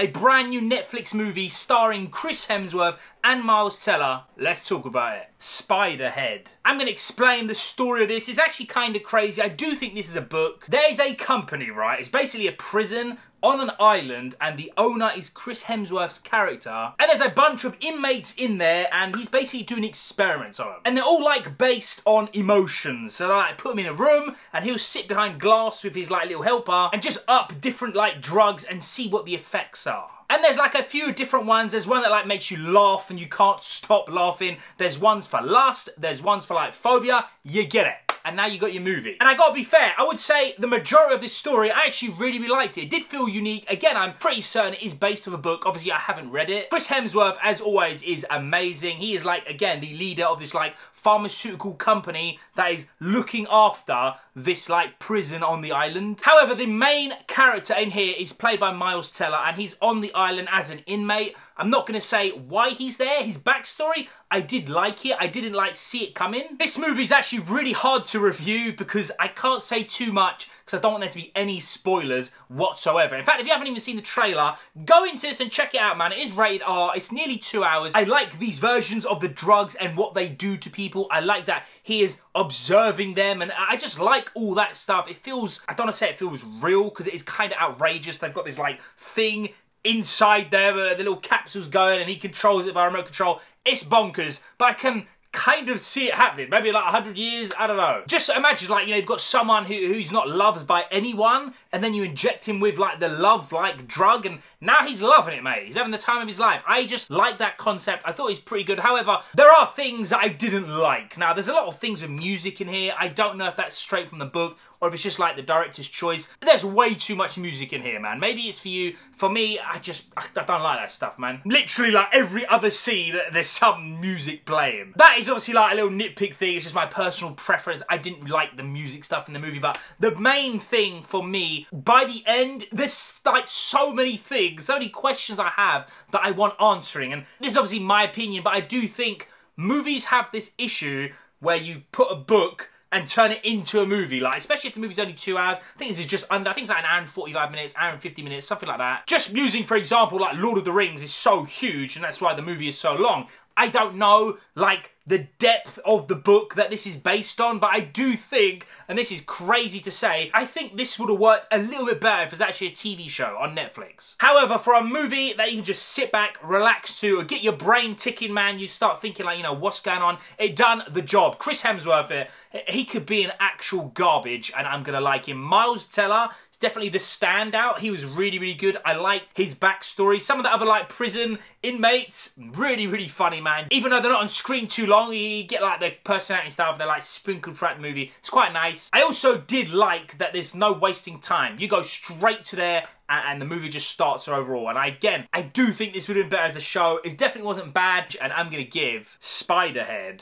a brand new Netflix movie starring Chris Hemsworth and Miles Teller. Let's talk about it. Spiderhead. I'm going to explain the story of this. It's actually kind of crazy. I do think this is a book. There is a company, right? It's basically a prison on an island, and the owner is Chris Hemsworth's character. And there's a bunch of inmates in there, and he's basically doing experiments on them. And they're all like based on emotions. So they like put him in a room, and he'll sit behind glass with his like little helper and just up different like drugs and see what the effects are. And there's like a few different ones. There's one that like makes you laugh and you can't stop laughing. There's ones for lust. There's ones for like phobia. You get it. And now you got your movie. And I gotta be fair, I would say the majority of this story, I actually really liked it. It did feel unique. Again, I'm pretty certain it is based on a book. Obviously, I haven't read it. Chris Hemsworth, as always, is amazing. He is like, again, the leader of this like pharmaceutical company that is looking after this like prison on the island. However, the main character in here is played by Miles Teller, and he's on the island as an inmate. I'm not going to say why he's there, his backstory. I did like it. I didn't like see it coming. This movie is actually really hard to review because I can't say too much because I don't want there to be any spoilers whatsoever. In fact, if you haven't even seen the trailer, go into this and check it out, man. It is rated R. It's nearly 2 hours. I like these versions of the drugs and what they do to people. I like that he is observing them, and I just like all that stuff. It feels, I don't want to say it feels real because it is kind of outrageous. They've got this like thing inside there where the little capsule's going and he controls it by remote control. It's bonkers, but I can kind of see it happening. Maybe like 100 years, I don't know. Just imagine like, you know, you've got someone who's not loved by anyone, and then you inject him with like the love like drug, and now he's loving it, mate. He's having the time of his life. I just like that concept. I thought it was pretty good. However, there are things that I didn't like. Now, there's a lot of things with music in here. I don't know if that's straight from the book or if it's just like the director's choice. There's way too much music in here, man. Maybe it's for you. For me, I don't like that stuff, man. Literally, like every other scene, there's some music playing. That is obviously like a little nitpick thing. It's just my personal preference. I didn't like the music stuff in the movie, but the main thing for me, by the end, there's like so many things, so many questions I have that I want answering. And this is obviously my opinion, but I do think movies have this issue where you put a book and turn it into a movie, like, especially if the movie's only 2 hours. I think this is just under, I think it's like an hour and 45 minutes, hour and 50 minutes, something like that. Just using, for example, like Lord of the Rings is so huge, and that's why the movie is so long. I don't know, like, the depth of the book that this is based on, but I do think, and this is crazy to say, I think this would have worked a little bit better if it was actually a TV show on Netflix. However, for a movie that you can just sit back, relax to, or get your brain ticking, man, you start thinking like, you know, what's going on? It done the job. Chris Hemsworth, he could be an actual garbage, and I'm gonna like him. Miles Teller, definitely the standout. He was really good. I liked his backstory. Some of the other like prison inmates, really funny, man. Even though they're not on screen too long, you get like their personality stuff. They're like sprinkled throughout the movie. It's quite nice. I also did like that there's no wasting time. You go straight to there and the movie just starts overall. And again, I do think this would have been better as a show. It definitely wasn't bad. And I'm gonna give Spiderhead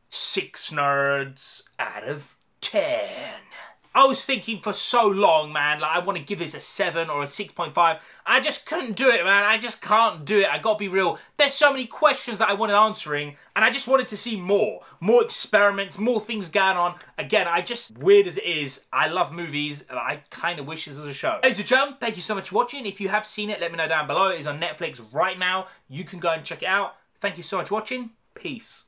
6 nerds out of 10. I was thinking for so long, man, like I want to give this a 7 or a 6.5. I just couldn't do it, man. I just can't do it. I gotta be real. There's so many questions that I wanted answering, and I just wanted to see more. More experiments, more things going on. Again, weird as it is, I love movies. I kind of wish this was a show. Ladies and gentlemen, thank you so much for watching. If you have seen it, let me know down below. It is on Netflix right now. You can go and check it out. Thank you so much for watching. Peace.